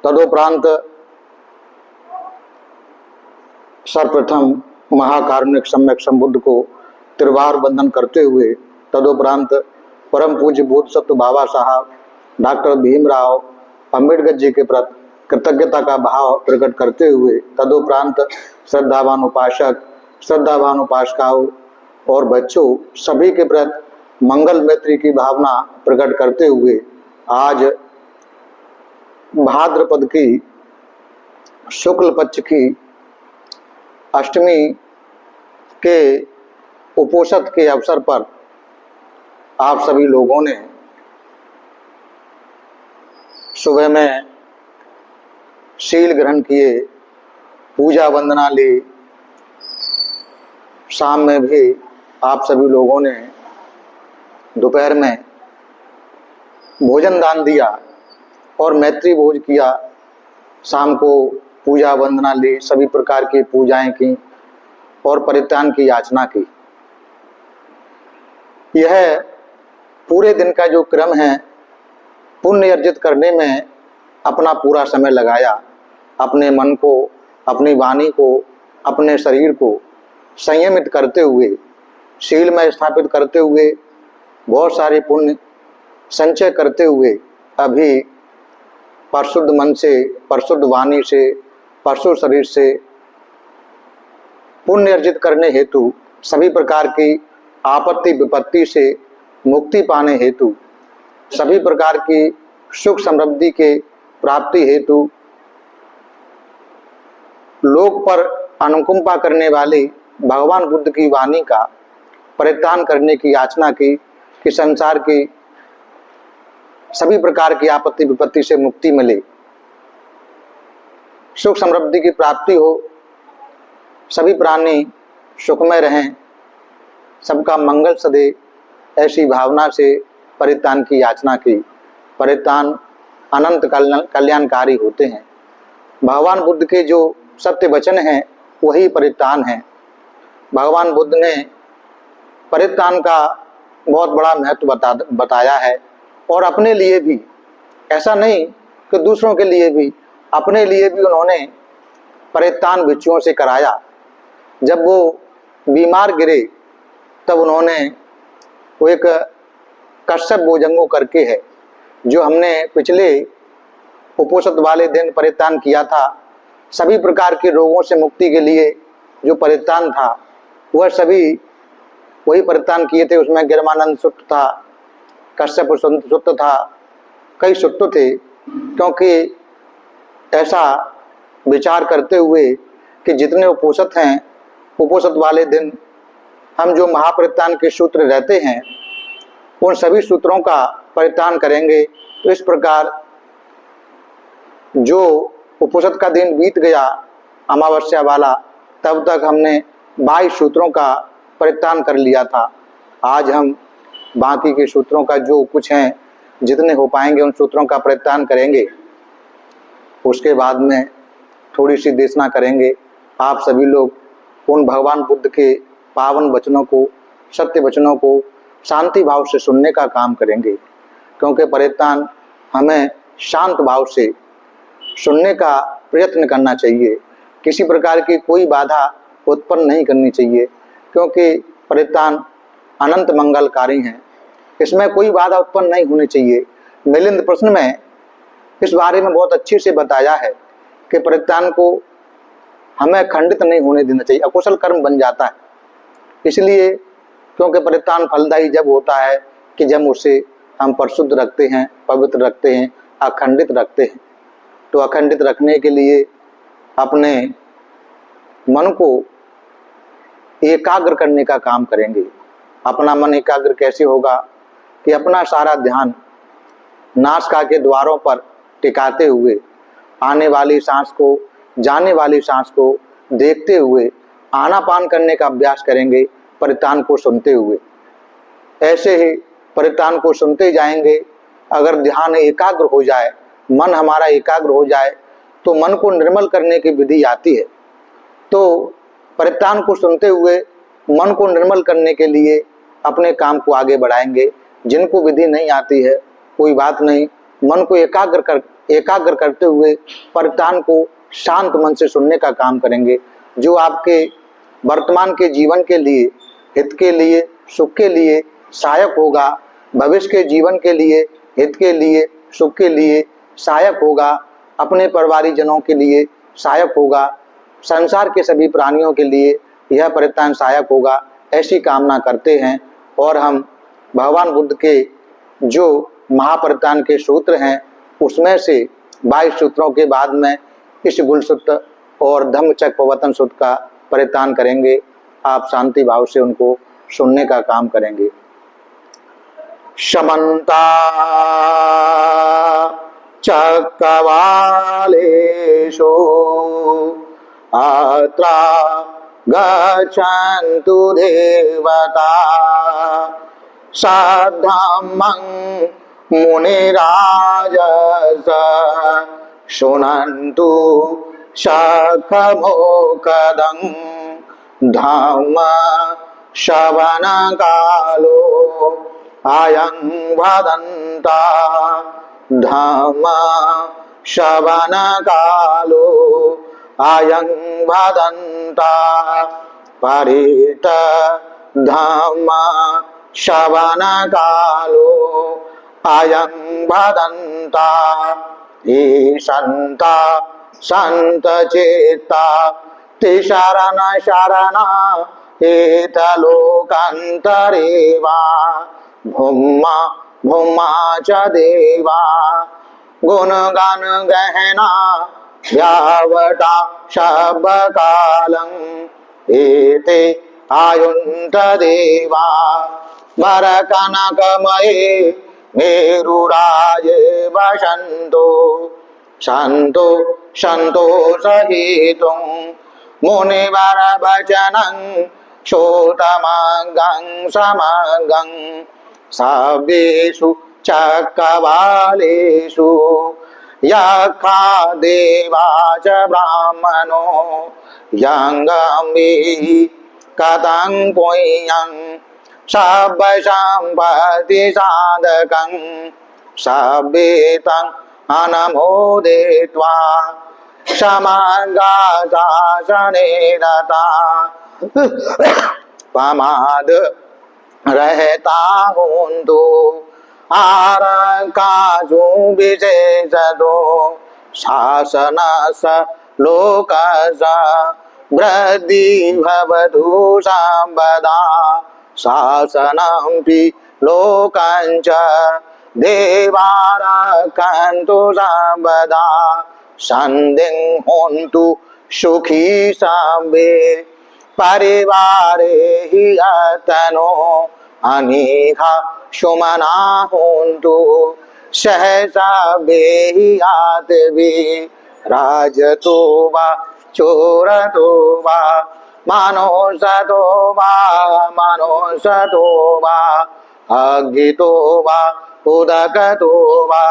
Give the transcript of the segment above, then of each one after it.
तदुपरांत सर्वप्रथम महाकारुणिक सम्यक संबुद्ध को त्रिवार वंदन करते हुए तदुपरांत परम पूज्य बोधिसत्व बाबा साहब डॉक्टर भीमराव अंबेडकर जी के प्रति कृतज्ञता का भाव प्रकट करते हुए तदुपरांत श्रद्धावान उपासक, श्रद्धावान उपासिकाओं और बच्चों सभी के प्रति मंगल मैत्री की भावना प्रकट करते हुए आज भाद्रपद की शुक्ल पक्ष की अष्टमी के उपोषद के अवसर पर आप सभी लोगों ने सुबह में शील ग्रहण किए, पूजा वंदना ली, शाम में भी आप सभी लोगों ने दोपहर में भोजन दान दिया और मैत्री भोज किया, शाम को पूजा वंदना ली, सभी प्रकार की पूजाएं की और परित्राण की याचना की। यह पूरे दिन का जो क्रम है पुण्य अर्जित करने में अपना पूरा समय लगाया, अपने मन को, अपनी वाणी को, अपने शरीर को संयमित करते हुए, शील में स्थापित करते हुए, बहुत सारे पुण्य संचय करते हुए अभी परिशुद्ध मन से, परिशुद्ध वाणी से, परिशुद्ध शरीर से पुण्य अर्जित करने हेतु, सभी प्रकार की आपत्ति विपत्ति से मुक्ति पाने हेतु, सभी प्रकार की सुख समृद्धि के प्राप्ति हेतु, लोक पर अनुकंपा करने वाले भगवान बुद्ध की वाणी का परित्राण करने की याचना की कि संसार की सभी प्रकार की आपत्ति विपत्ति से मुक्ति मिले, सुख समृद्धि की प्राप्ति हो, सभी प्राणी सुखमय रहें, सबका मंगल सदे, ऐसी भावना से परित्राण की याचना की। परित्राण अनंत कल्याणकारी होते हैं। भगवान बुद्ध के जो सत्य वचन हैं वही परित्राण है। भगवान बुद्ध ने परित्राण का बहुत बड़ा महत्व बताया है और अपने लिए भी, ऐसा नहीं कि दूसरों के लिए भी, अपने लिए भी उन्होंने परित्राण भिक्षुओं से कराया। जब वो बीमार गिरे तब उन्होंने वो एक कश्यप भोजंगो करके है, जो हमने पिछले उपोषद वाले दिन परित्राण किया था, सभी प्रकार के रोगों से मुक्ति के लिए जो परित्राण था वह सभी वही परित्राण किए थे। उसमें गिरमानंद सुत्त था, कश्यप सुत्त था, कई सुत्त थे, क्योंकि ऐसा विचार करते हुए कि जितने उपोषद हैं, उपोषद वाले दिन हम जो महापरित्राण के सूत्र रहते हैं उन सभी सूत्रों का परित्राण करेंगे। तो इस प्रकार जो उपोषद का दिन बीत गया अमावस्या वाला, तब तक हमने 22 सूत्रों का परित्राण कर लिया था। आज हम बाकी के सूत्रों का जो कुछ हैं, जितने हो पाएंगे उन सूत्रों का परित्राण करेंगे। उसके बाद में थोड़ी सी देशना करेंगे। आप सभी लोग उन भगवान बुद्ध के पावन वचनों को, सत्य वचनों को शांति भाव से सुनने का काम करेंगे, क्योंकि परित्राण हमें शांत भाव से सुनने का प्रयत्न करना चाहिए। किसी प्रकार की कोई बाधा उत्पन्न नहीं करनी चाहिए, क्योंकि परित्राण अनंत मंगलकारी हैं, इसमें कोई बाधा उत्पन्न नहीं होनी चाहिए। मिलिंद प्रश्न में इस बारे में बहुत अच्छे से बताया है कि परित्राण को हमें खंडित नहीं होने देना चाहिए, अकुशल कर्म बन जाता है। इसलिए क्योंकि परित्राण फलदायी जब होता है कि जब उसे हम परिशुद्ध रखते हैं, पवित्र रखते हैं, अखंडित रखते हैं। तो अखंडित रखने के लिए अपने मन को एकाग्र करने का काम करेंगे। अपना मन एकाग्र कैसे होगा कि अपना सारा ध्यान नासिका के द्वारों पर टिकाते हुए, आने वाली सांस को, जाने वाली सांस को देखते हुए आनापान करने का अभ्यास करेंगे, परित्राण को सुनते हुए। ऐसे ही परित्राण को सुनते जाएंगे। अगर ध्यान एकाग्र हो जाए, मन हमारा एकाग्र हो जाए, तो मन को निर्मल करने की विधि आती है। तो परित्राण को सुनते हुए मन को निर्मल करने के लिए अपने काम को आगे बढ़ाएंगे। जिनको विधि नहीं आती है कोई बात नहीं, मन को एकाग्र एकाग्र करते हुए परितान को शांत मन से सुनने का काम करेंगे, जो आपके वर्तमान के जीवन के लिए, हित के लिए, सुख के लिए सहायक होगा, भविष्य के जीवन के लिए, हित के लिए, सुख के लिए सहायक होगा, अपने परिवारजनों के लिए सहायक होगा, संसार के सभी प्राणियों के लिए यह परित्राण सहायक होगा, ऐसी कामना करते हैं। और हम भगवान बुद्ध के जो महापरित्राण के सूत्र हैं उसमें से 22 सूत्रों के बाद में इस गुल सूत्र और धम्मचक्र प्रवर्तन सूत्र का परित्राण करेंगे। आप शांति भाव से उनको सुनने का काम करेंगे। समन्ता चक्रवालेषु अत्रा गच्छन्तु देवता सद्धम्मं मुनिराजस शृण्वन्तु सखमुखदं धम्म श्रवणकालो अयं वदन्ता धम्म श्रवणकालो अयं वदन्ता परित धम्म श्रवणकालो अयं वदन्ता ईशन्ता सन्तचेता तिशरण शरणा एतलोकान्तरेवा भूम्मा भूम्मा च देवा गुणगान गहना यावटा शब्दकालं एते आयुन्त देवा वरकनकमये मेरुराजे वसन्तो सन्तो सन्तोषहेतुं मुनिवरवचनं श्रोतमगं समगं सव्येषु चक्रवालेषु यक्षा देवा च ब्राह्मणो यङ्गम्भिः कथं पुण्यं सब्बसम्पत्तिसाधकं सव्येतं अनमोदित्वा समगाशासने रता प्रमाद रहता हुन्तु आरकासु विशेषतो शासनस लोकस वृद्धि भवतु सर्वदा शासनमपि लोकञ्च देवारक्षन्तु सर्वदा सन्धिं होन्तु सुखी सर्वे परिवारे हि अतनो अनीहा सुमना होन्तु सहसा हि आत्वी राजतो वा चोरतो वा मानोसतो वा अज्ञितो वा उदकतो वा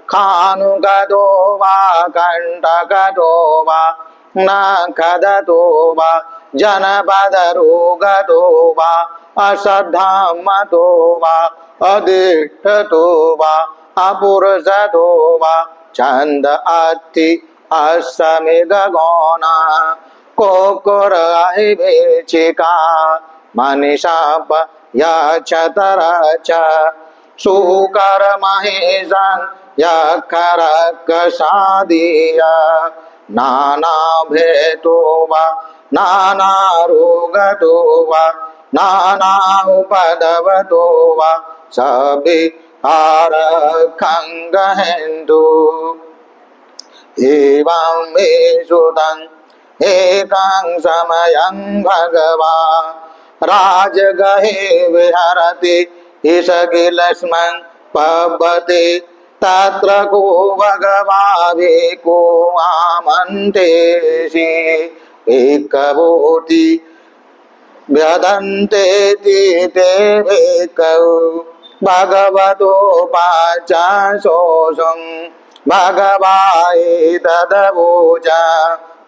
खानुगतो वा कंटकतो वा नखदतो वा जनपदरोगतो वा अश्रद्धामतो वा अदिष्टतो वा अपुरुषतो वा छन्द अति असमिगगोना कोकुर अहिवेचिका मनीषाप यचतरच सुकर महेशं यखरकसादीय नाना भेतो वा नाना रोगतो वा नाना उपदवतो वा सभी आरक्षं गहन्तु एवं मे सुतं एकं समयं भगवान् राजगहे विहरति ईशकिलस्मन् पवते तत्र को भगवावेको आमन्तेषि एकभूति व्यदन्तेति ते भेकौ भगवतो पाचाशोषं भगवाये तदवोचा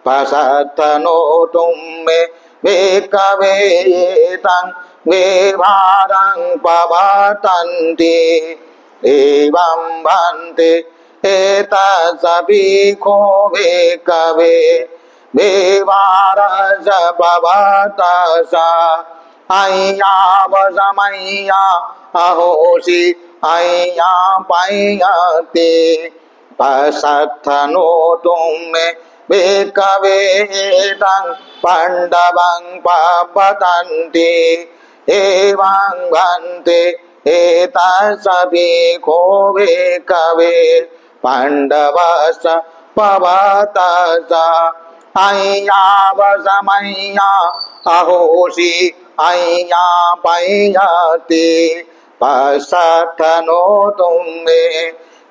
पसत्तनोतुं मे भेकवेयेतं व्यवहारं पवतन्ति एवं भन्ते एतसभिको वे कवे बेवारस भवतसा अय्यावसमय्या अहोसि अय्या पयते पसत्थनो तुमे बेकवेदं पाण्डवं पवतन्ति एवं भन्ते एतसभिको बेकवे पाण्डवस पवतसा अय्यावसमय्या अहोसि अय्या पयते पसत्थनो तुमे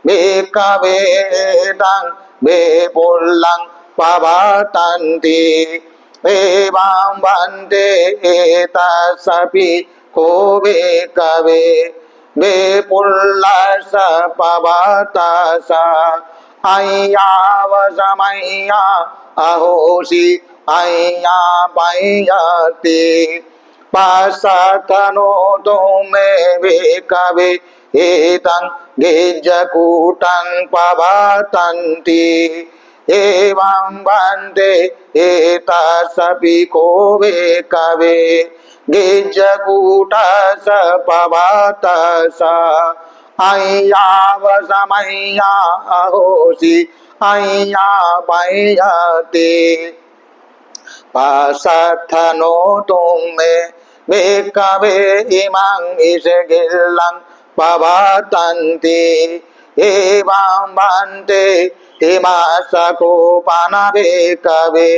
बेकवेदं बेपुल्लं पवतन्ति एवं वन्दे एतसभिको बेकवे बेपुल्लस पवतसा अय्यावसमय्या अहोसि अय्या पयते पसत्थनो तुमे बेकवे एतं गिज्जकूटं पवतन्ति एवं वन्दे एतसभिको बेकवे गिज्जकूटस पवतसा अय्यावसमय्या अहोसि अय्या पयते पसत्थनो तुमे बेकवे इमं ईशगिल्लं पवतन्ति एवं वन्दे हिमसकोपन बेकवे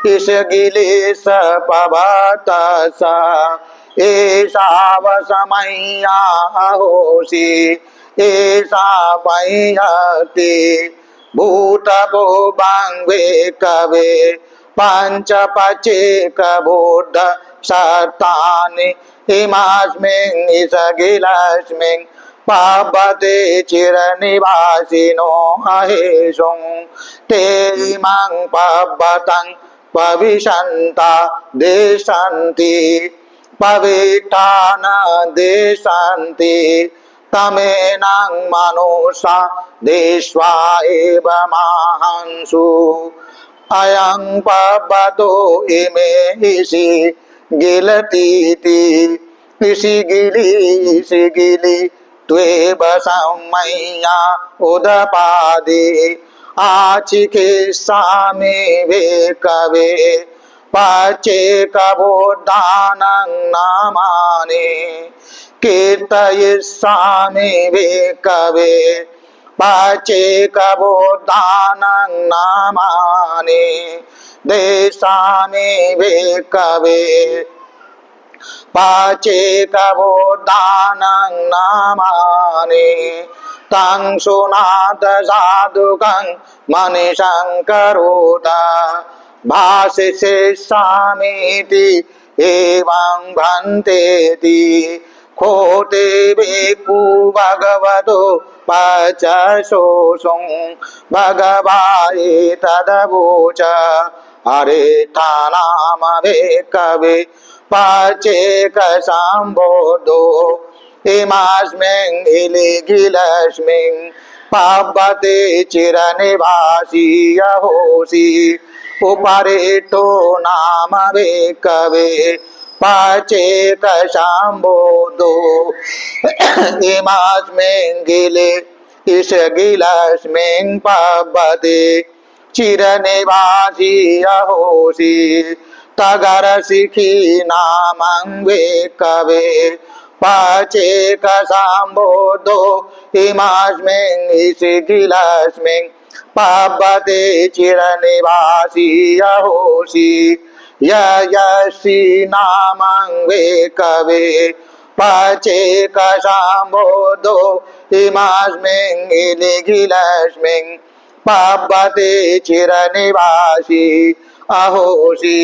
ईशगिलेश पवतसा एषावसमय्या अहोसि एषा पयते भूतभुवं बेकवे पञ्चपचेकबोध सत्तानि इमस्मिन् ईशगिलस्मिन् पवते चिरनिवासिनो अहेशुं ते इमं पवतं पविशन्ता देशन्ति पविष्ठान देशन्ति तमेनं मनुषा देश्वा एव माहंसु अयं पवतो इमे ईशि गिलतीति ईशि गिलि त्वेव सम्मय्या उदपादि आचिकित्सामि बेकवे पचेकबोधानं नामानि कीर्तयिष्यामि बेकवे पचेकबोधानं नामानि देशामि बेकवे पचेकबोधानं नामानि तं सुनाथ साधुकं मनीषं करोत भाषिष्यामीति एवं भन्तेति खोटे बेकु भगवतो पचशोषुं भगवाये तदवोच हरेठानाम बेकवे पचेकसम्बोधो इमस्मिन् गिलस्मिन् पवते चिरनिवासी अहोसि उपरितो नाम बेकवे पचेकसम्बोधो इमस्मिन् गिले ईशगिलस्मिन् पवते चिरनिवासी अहोसि तगरशिखी नामं बेकवे पचेकसम्बोधो इमस्मिन् ईशगिलस्मिन् पवते चिरनिवासी अहोसि ययसि नामं बेकवे पचेकसम्बोधो इमस्मिन् गिलस्मिन् पवते चिरनिवासी अहोसि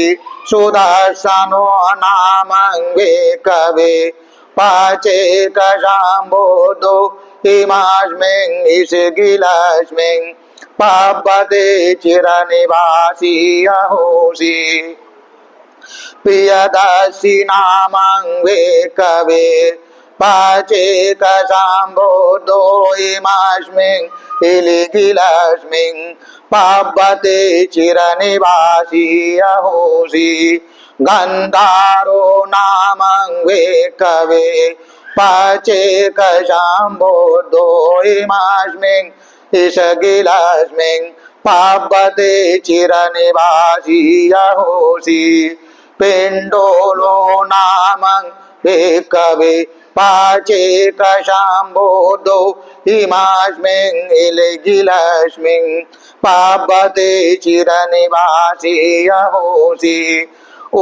सुदर्शनो नामं बेकवे पचेकसम्बोधो इमस्मिन् ईशगिलस्मिन् पवते चिरनिवासी अहोसि प्रियदर्शि नामं बेकवे पाचेकशाम्बोधो इमास्मिन् इलिगिलस्मिन् पावते चिरनिवासी अहोसि गन्धारो नामङ्गे कवे पाचेकशाम्बोधो इमास्मिन् इषगिलस्मिन् पावते चिरनिवासी अहोसि पिण्डोलो नामङ्गे कवे पाचेकशाम्बोधो इमास्मिन् इलिगिलस्मिन् पावते चिरनिवासी अहोसि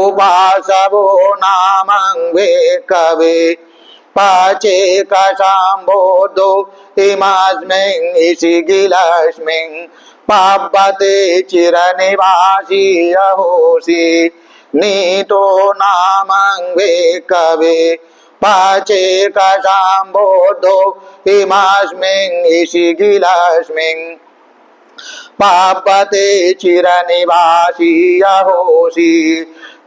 उपासवो नामङ्गे कवे पाचेकशाम्बोधो इमास्मिन् इषगिलस्मिन् पावते चिरनिवासी अहोसि नीतो नामङ्गे कवे पाचेकशाम्बोधो इमास्मिन् इषगिलस्मिन् पावते चिरनिवासी अहोसि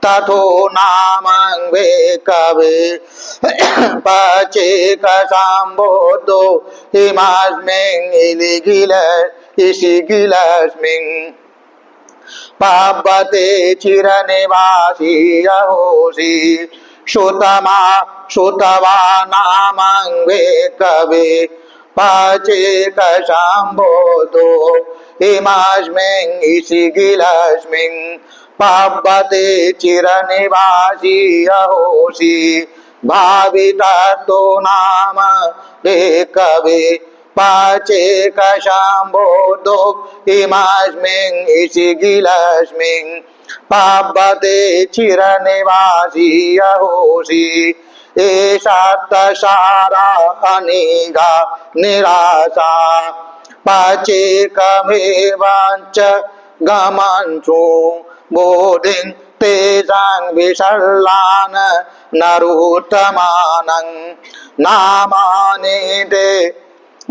तथो नामङ्गे कवे पाचेकशाम्बोधो इमास्मिन् इषगिलस्मिन् पावते चिरनिवासी अहोसि श्रुतवा नामङ्गे कवे पाचेकशाम्बोधो इमास्मिन् इषगिलस्मिन् पावते चिरनिवासी अहोसि भाविततो नामङ्गे कवे पाचेकशाम्बोधो इमास्मिन् इषगिलस्मिन् पावते चिरनिवासी अहोसि एषा तसारा अनिगा निराशा पाचेकमेवाञ्च गमन्सु बोधिं तेषां विशल्लान् नरोत्तमानं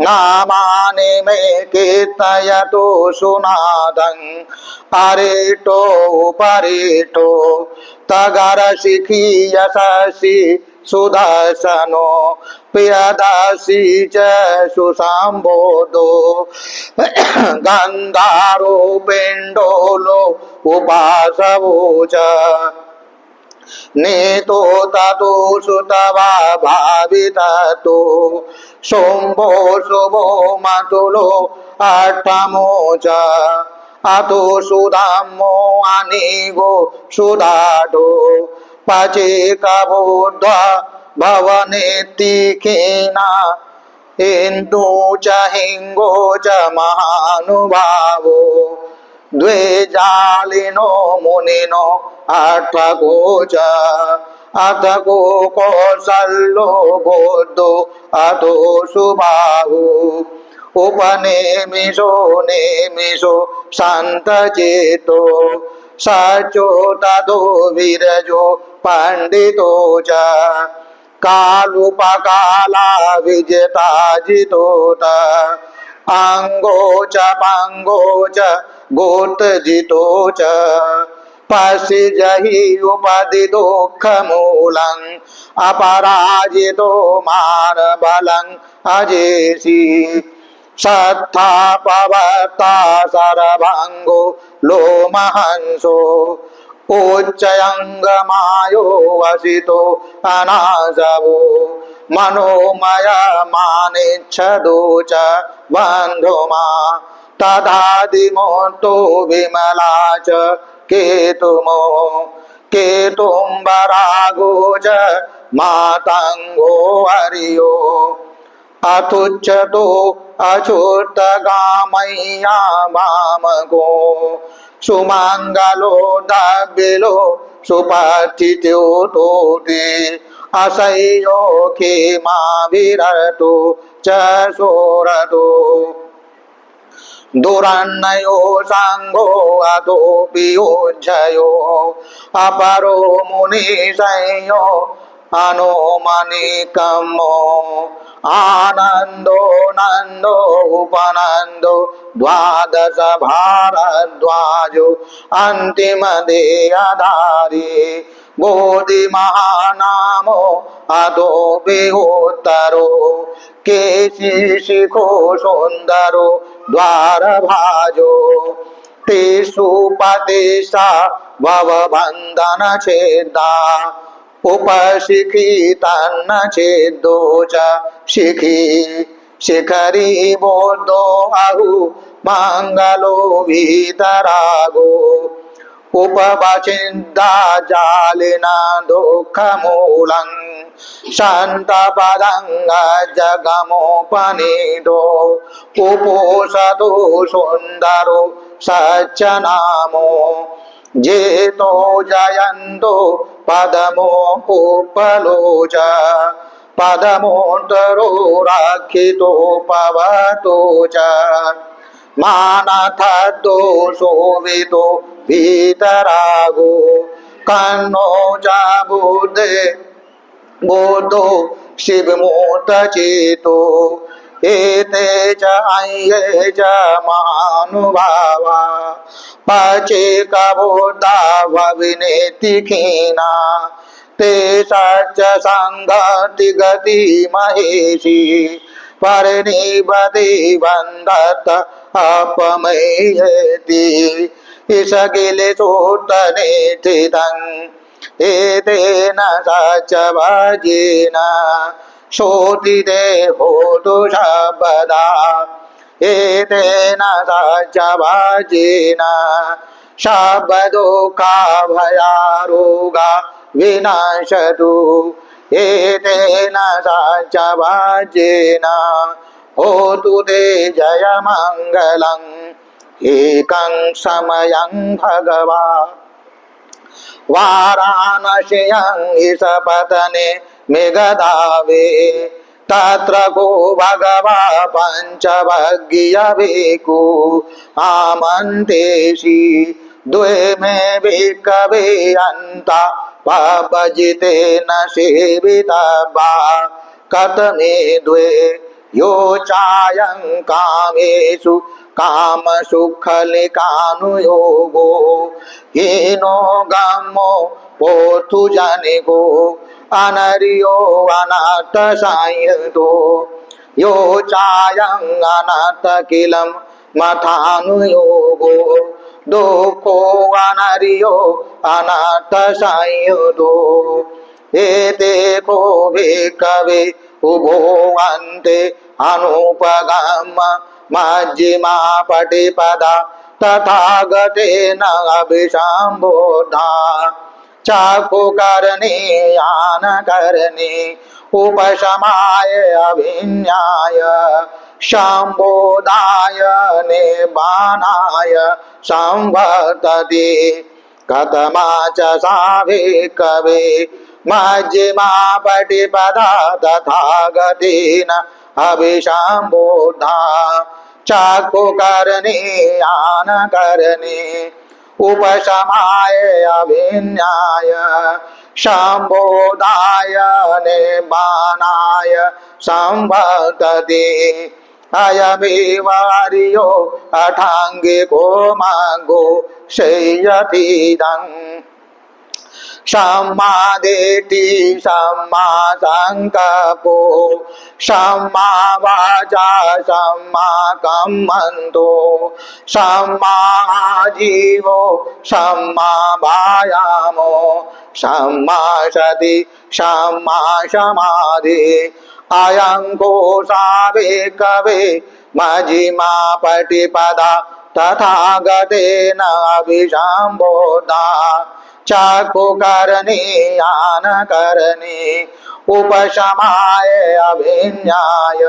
नामानि मे कीर्तयतो सुनादं हरेतो परेतो तगरशिखी यशसि सुदर्शनो प्रियदर्शी च सुसंबोधो गन्धारो पिण्डोलो उपासवो च नीतो ततो सुतवा भाविततो शोम्भो शुभो मतुलो अष्टमो च अतो सुधामो अनिगो सुधाटो पचेकबोध भवनेतिकेना इन्दु च हिङ्गो च महानुभावो द्वे जालिनो मुनिनो अर्थको च अथको कौसल्यो बोद्धो अतो सुबाहु उपनेमिषो नेमिषो शान्तचेतो सचो ततो विरजो पंडितो च कालुपकाला विजेता जितोत अंगो च पांगो च गोत्रजितो च पश्यहि उपदिदुःखमूलं अपराजितो मानबलं अजेषि सत्तापवर्ता सर्वांगो लोमहंसो उच्चयंगमायो वसितो अनासवो मनोमय मानिच्छदो च बन्धुमा तदादिमोतो विमला च केतुमो केतुम्बरागो च मातंगो हरियो अथुच्छतो अचोत्तगामय्या वामगो सुमंगलो दबिलो सुपथित्योतोति असह्यो खेमा विरतो च सोरतो दुरन्नयो सांगो अतोपि योज्जयो अपरो मुनिसंयो अनुमनिकमो आनंदो नंदो उपनंदो द्वादश भारद्वाजो अंतिम देयधारी बोधि महानामो अदो बेहोत्तरो केशी शिखो सुंदरो द्वार भाजो तेषु पतिष्ठा भवबंधन छेदा उपशिखी तन्न छेदो च शिखी शिखरी बोधो आहु मंगलो वीतरागो उपवचिन्ता जालिना दुःखमूलं शान्तपदं जगमोपनीतो उपोषतो सुन्दरो सच्चनामो जेतो जयन्तो पदमो उपलोच पदमोऽन्तरो रक्षितो पवतो च मानथदोषोवितो वीतरागो कन्नो च बुद्धे बोधो शिवमूर्तचेतो एते च अये च महानुभावा पचेकबोधा भविनेति खीना ते सच्च संगति गति महेशी परिनिबधि बंधत अपमयति इसगिले सोतने चिदं एतेन सच्च भजेन शोधिते होतु शब्दा एतेन सच्च भजेन शब्दो का भयारोगा विनाशतु एतेन सच्च भजेन होतु ते जय मंगलं एकं समयं भगवा वाराणस्यां ईशपतने मेघदावे तत्र को भगवा पंचभग्यभिक्खु आमन्तेषि द्वे मे भिक्खवे अन्ता पवजितेन सेवितव्या कतमे द्वे यो चायं कामेषु कामसुखलिकानुयोगो हीनो गमो पोथु जनिको अनर्यो अनाथ संयुतो यो चायं अनाथ किलं मथानुयोगो दुःखो अनर्यो अनाथ संयुतो एते को भिक्खवे उभो अन्ते अनुपगम मज्जिमा पटिपदा तथागतेन अभिसम्बोधा चाकुकर्णे यानकर्णे उपशमाय अभिन्याय सम्बोधाय निबानाय संवर्तते कथमा च सा भिक्खवे मज्जिमा पटिपदा तथागतेन अभिसम्बोधा चाकुकर्णे यानकर्णे उपशमाय अभिन्याय सम्बोधाय निबानाय संवर्तते अयमेव आर्यो अठाङ्गिको मार्गो शय्यतीदं सम्मा दिट्ठि सम्मा संकल्पो सम्मा वाचा सम्मा कम्मन्तो सम्मा आजीवो सम्मा वायामो सम्मा सति सम्मा समाधि अयं कोशा भिक्खवे मज्जिमा पटिपदा तथागतेन अभिसम्बोधा चाकुकर्णे यानकर्णे उपशमाय अभिन्याय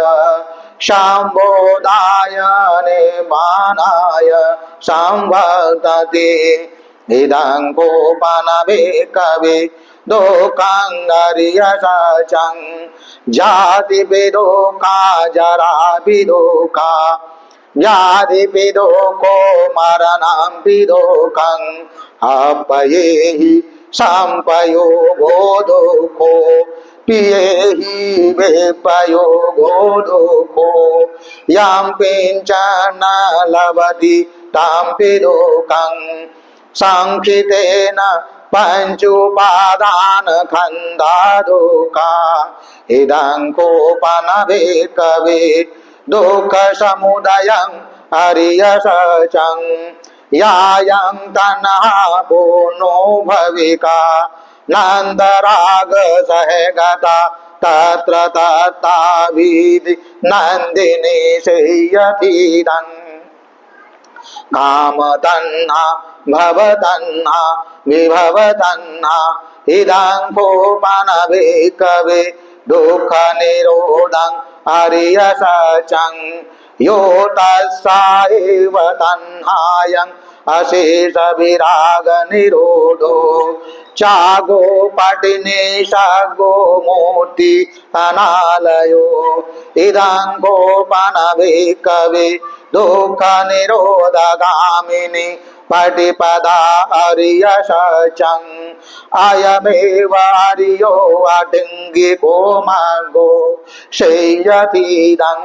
सम्बोधाय निबानाय संवर्तते इदं कोपन भिक्खवे दोकाङ्गर्यसचं जातिभिदोका जराभिदोका व्याधिभिदोको मरणंभिदोकं अपयेहि संपयोगो दुःखो पियेहि विपयोगो दुःखो यं किञ्चन लभति तं पिदोकं संखितेन पंचुपादान खंदा दुखा इदं कोपन भिक्खवे दुःख समुदयं हरिय सचं यायं तन्हा पूर्णो भविका नंदराग सहगता तत्र तत्ता विधि नंदिनी सेयतीदं काम तन्हा भव तन्हा विभव तन्हा इदं कोपन भिक्खवे दुःख निरोधं हरिय सचं यो तस्सा एव तन्हायं अशेष विराग निरोधो चागो पटिनिषागो मूर्ति अनालयो इदं गोपन भिक्खवे दुःख निरोधगामिनी पटिपदा हरिय सचं अयमेव हरियो अटिङ्गिको मार्गो सेयतीदं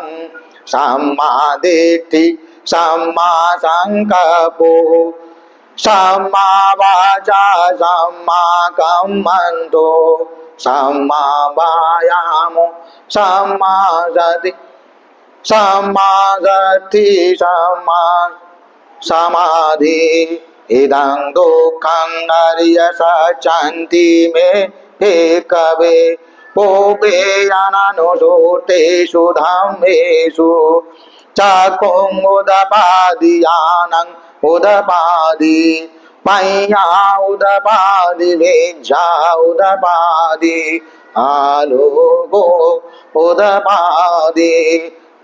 सम्मा दिट्ठि सम्मा संकल्पो सम्मा वाचा सम्मा कम्मन्तो सम्मा वायामो सम्मा सति सम्मा सति सम्मा समाधि इदं दुःखं हरिय सचन्ति मे भिक्खवे भूपेयाननुसूतेषु धम्मेषु चकुं उदपादियानं उदपादि मय्या उदपादि वेज्जा उदपादि आलोको उदपादि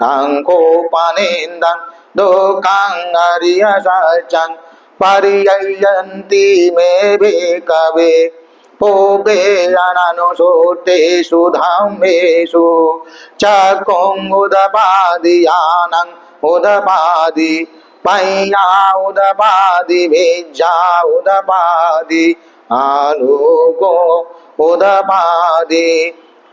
तं कोपनिन्दं दुःखं हरिय सचं पर्ययन्ति मे भिक्खवे भूपेयाननुसूतेषु धम्मेषु चकुं उदपादियानं उदपादि मय्या उदपादि वेज्जा उदपादि आलोको उदपादि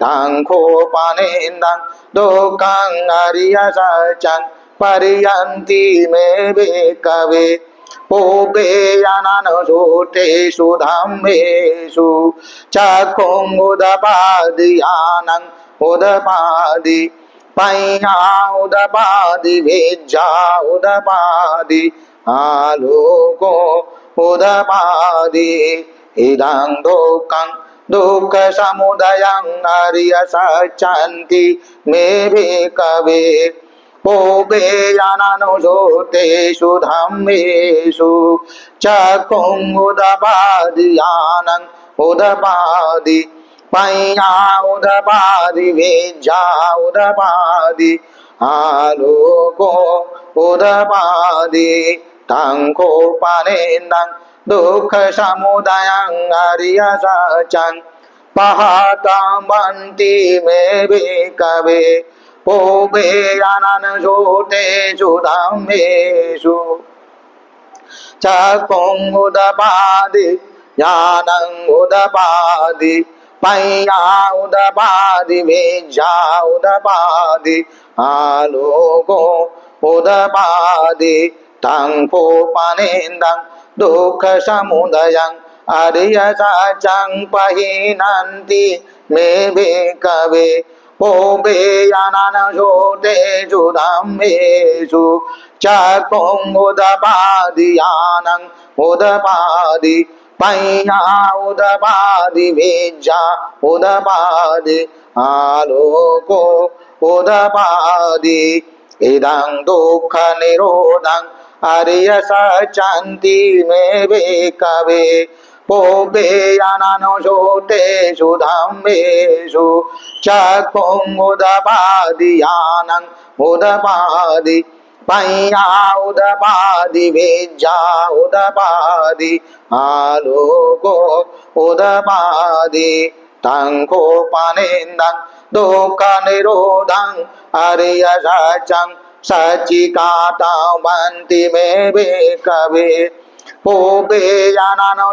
तं कोपनिन्दं दुःखं हरिय सचं पर्यन्ति मे भिक्खवे भूपेयाननुसूतेषु धम्मेषु चकुं उदपादियानं उदपादि मय्या उदपादि वेज्जा उदपादि आलोको उदपादि इदं दुःखं दुःख समुदयं हरिय सचन्ति मे भिक्खवे भूपेयाननुसूतेषु धम्मेषु चकुं उदपादियानं उदपादि मय्या उदपादि वेज्जा उदपादि आलोको उदपादि तं कोपनिन्दं दुःख समुदयं हरिय सचं पहातामन्ति मे भिक्खवे भूपेयाननुसूतेषु धम्मेषु चकुं उदपादि ज्ञानं उदपादि मय्या उदपादि वेज्जा उदपादि आलोको उदपादि तं कोपनिन्दं दुःख समुदयं हरिय सचं पहीनन्ति मे भिक्खवे भूपेयाननुसूतेषु धम्मेषु चकुं उदपादियानं उदपादि मय्या उदपादि वेज्जा उदपादि आलोको उदपादि इदं दुःख निरोधं हरिय सचन्ति मे भिक्खवे भूपेयाननुसूतेषु धम्मेषु चकुं उदपादियानं उदपादि मय्या उदपादि वेज्जा उदपादि आलोको उदपादि तं कोपनिन्दं दुःख निरोधं हरिय सचं सच्चिकातामन्ति मे भिक्खवे भूपेयाननुसूतेषु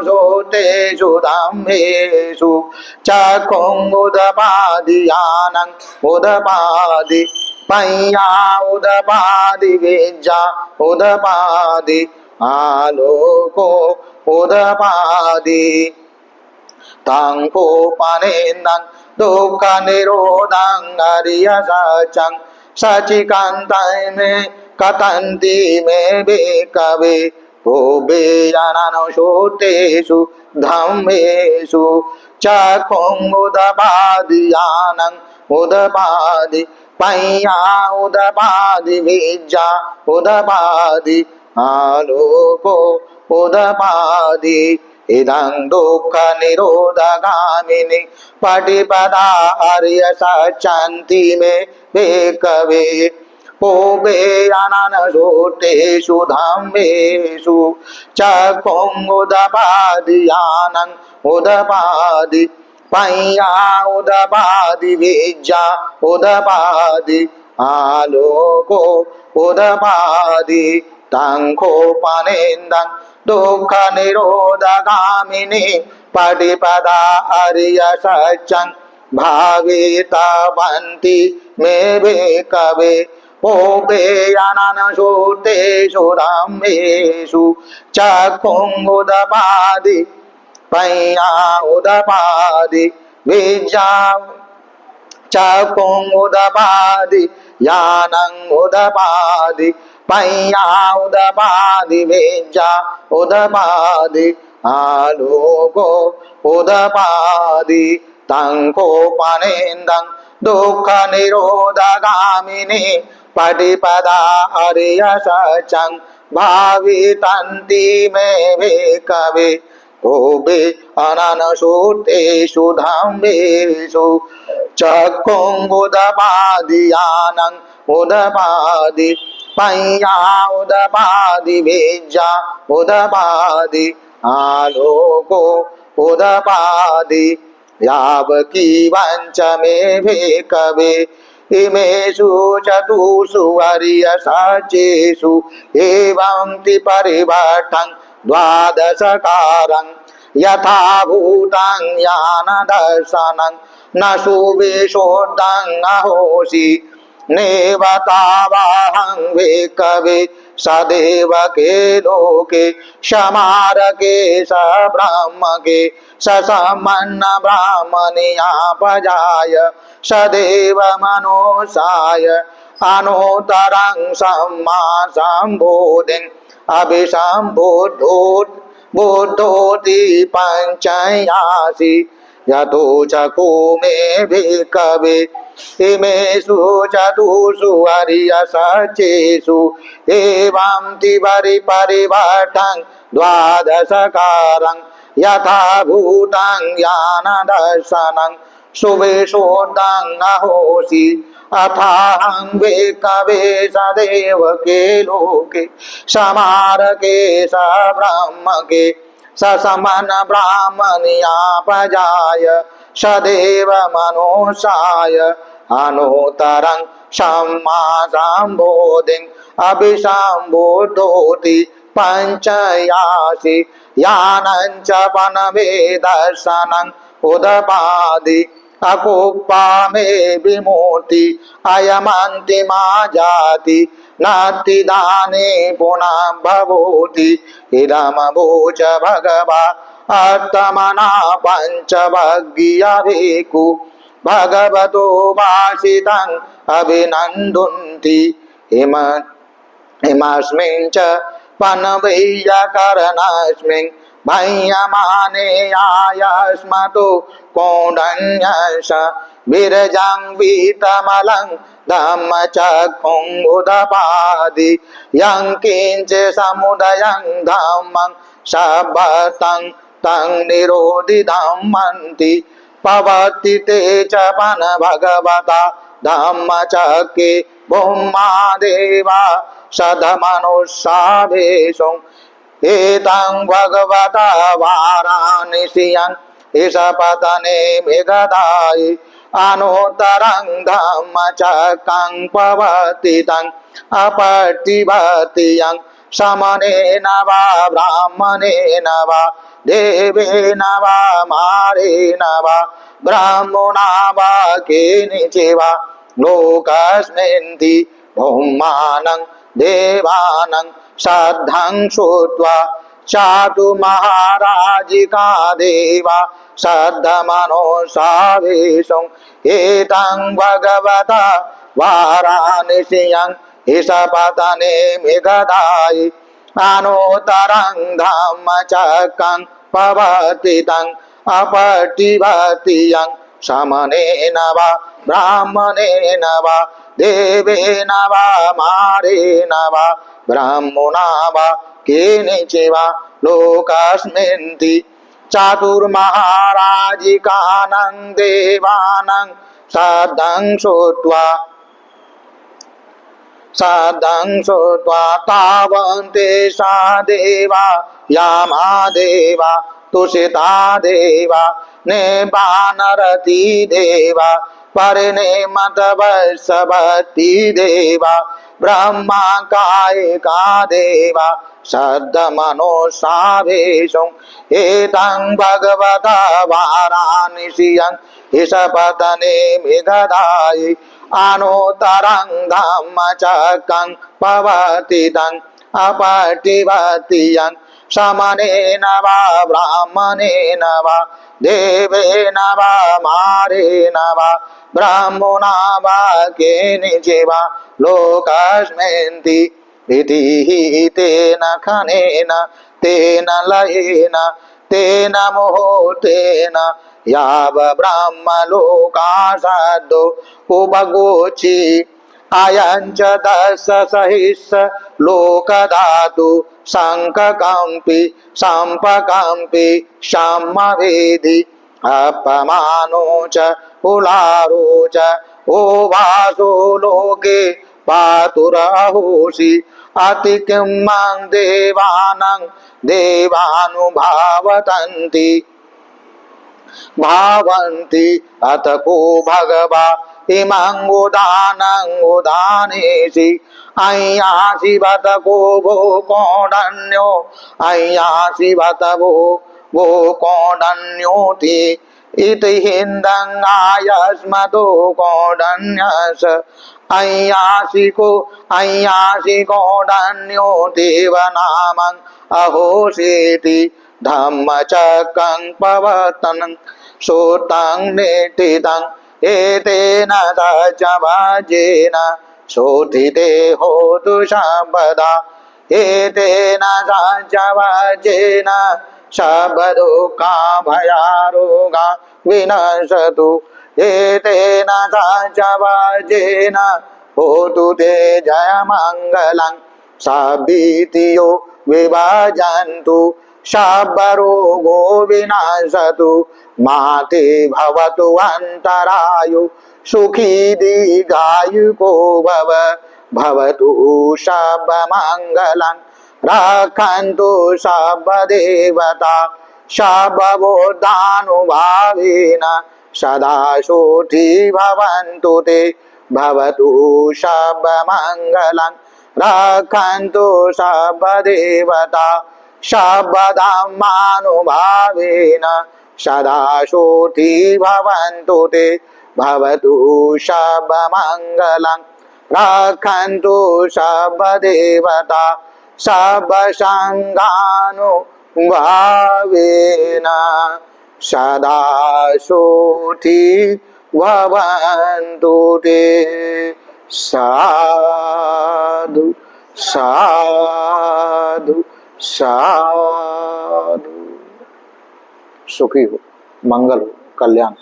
धम्मेषु चकुं उदपादियानं उदपादि मय्या उदपादि वेज्जा उदपादि आलोको उदपादि तांकोपनेन्दं दुःख निरोधं हरिय सचं सचिकान्तं मे कथन्ति मे भिक्खवे भूभेयाननुसूतेषु धम्मेषु चक्षुमुदपादियानं उदपादि पय्या उदपादि विज्जा उदपादि आलोको उदपादि इदं दुःख निरोधगामिनी पटिपदा आर्य सचन्ति मे भिक्खवे भूभेयाननुसूतेषु धम्मेषु चक्षुमुदपादियानं उदपादि पय्या उदपादि विज्जा उदपादि आलोको उदपादि तांकोपनेन्दं दुःख निरोधगामिनी पटिपदा आर्य सचं भावितवन्ति मे भिक्खवे भूभेयाननुसूतेषु धम्मेषु चक्षुमुदपादि पय्या उदपादि विज्जा चक्षुमुदपादि यानं उदपादि पय्या उदपादि विज्जा उदपादि आलोको उदपादि तांकोपनेन्दं दुःख निरोधगामिनी पटिपदा आर्य सचं भावितन्ति मे भिक्खवे भूभेयाननुसूतेषु धम्मेषु चक्षुमुदपादियानं उदपादि पय्या उदपादि विज्जा उदपादि आलोको उदपादि यावकीवञ्च मे भिक्खवे इमेषु चतुषु आर्य सचेषु एवं परिवर्तं द्वादशकारं यथा भूतं ज्ञानदर्शनं न सुविशोद्धं अहोसि नेव तावाहं भिक्खवे सदेव के लोके समारके स ब्रह्मके ससमन्न ब्राह्मणियापजाय सदेव मनुष्याय अनुत्तरं सम्मा सम्बोधिं अभिसम्बुद्धोति पञ्चयासि यतो चको मे भिक्खवे इमेषु चतुषु आर्य सचेषु एवं परिवर्तं द्वादशकारं यथा भूतं ज्ञानदर्शनं सुविशोद्धं अहोसि अथाहं भिक्खवे सदेव के लोके समारके स ब्रह्मके ससमन ब्राह्मणियापजाय सदेव मनुष्याय अनुत्तरं सम्मा सम्बोधिं अभिसम्बुद्धोति पञ्चयासि यानं च वनवेदर्शनं उदपादि अकुप्पा मे विमुक्ति अयमन्तिमा जाति नास्ति दाने पुनः भवति इदमवोच भगवा आत्मना पञ्चभग्गियभिक्खु भगवतो भाषितं अभिनन्दन्ति इमस्मिन् च पनवैयाकरणस्मिन् भयमाने आयस्मतो कौण्डन्यस्य विरजां वीतमलं धम्मचक्षुमुदपादि यं किञ्चित् समुदयं धम्मं सभतं तं निरोधितं मन्ति पवति ते च पन भगवता धम्मचक्रे भूमादेवा सधमनुष्याभेषु एतं भगवता वाराणसीयं ईशपतने मेघदायि अनुत्तरं धम्मचक्रं पवतितं अपतिभतियं समनेन वा ब्राह्मणेन वा देवेन वा मारेण वा ब्राह्मणा वा केनचिवा लोकस्मिन्ति बहुमानं देवानं श्रद्धं श्रुत्वा साधु महाराज का देवा सद्धमनो सावेशं एतं भगवता वाराणसीयं ईशपतने मेघदायि अनोतरं धम्मचक्रं पवतितं अपटिवतियं समनेन वा ब्राह्मणेन वा देवेन वा मारेण वा ब्रह्मणा वा केनचिवा लोकस्मिन्ति चातुर्महाराजिकानां देवानां साधं श्रुत्वा तावन्ते सा देवा यामा देवा तुषिता देवा नेबानरति देवा परिणेमतवत्सवती देवा ब्रह्मा कायिका देवा सद्धमनोसावेशं एतं भगवता वाराणसीयं ईशपतने मेघदायि अनोतरं धम्मचक्रं पवतितं अपटिवतियं समनेन वा ब्राह्मणेन वा देवेन वा मारेण वा ब्रह्मणा वा केनचिवा लोकस्मिन्ति इति तेन खनेन तेन लयेन तेन मुहूर्तेन याव ब्रह्मलोकासादो उपगोचि अयं च दशसहस्र लोकधातु शङ्खकम्पि सम्पकम्पि सम्मवेदि अपमानो च उलारो च ओवासो लोके पातुरहोषि अति किं देवानां देवानुभावन्ति भावन्ति अथ को भगवा इमं उदानं उदानेसि अय्यासि बत को भो कौंडन्यो अय्यासि बत वो कौंडन्योति इति हिन्दं आयस्मतो कौंडन्यस अय्यासि कौंडन्यो देवनामं अहोसेति धम्मचक्रं पवतनं श्रुतं निष्ठितं एतेन सचवजेन शोधिते होतु सर्वदा एतेन सचवजेन सर्वदुःखा भयारोगा विनश्यतु एतेन सचवजेन होतु ते जयमङ्गलं साभीतियो विभजन्तु सर्वरोगो विनाशतु माते भवतु अन्तरायु सुखी दीर्घायुको भवतु सर्वमङ्गलं रक्षन्तु सर्वदेवता सर्वबोधानुभावेन सदा सुखी भवन्तु ते भवतु सर्वमङ्गलं रक्षन्तु सर्वदेवता सर्वधर्मानुभावेन सदा सुखी भवन्तु ते भवतु सर्वमङ्गलं रक्षन्तु सर्वदेवता सर्वसङ्घानुभावेन सदा सुखी भवन्तु ते। साधु साधु साधु। सुखी हो, मंगल हो, कल्याण।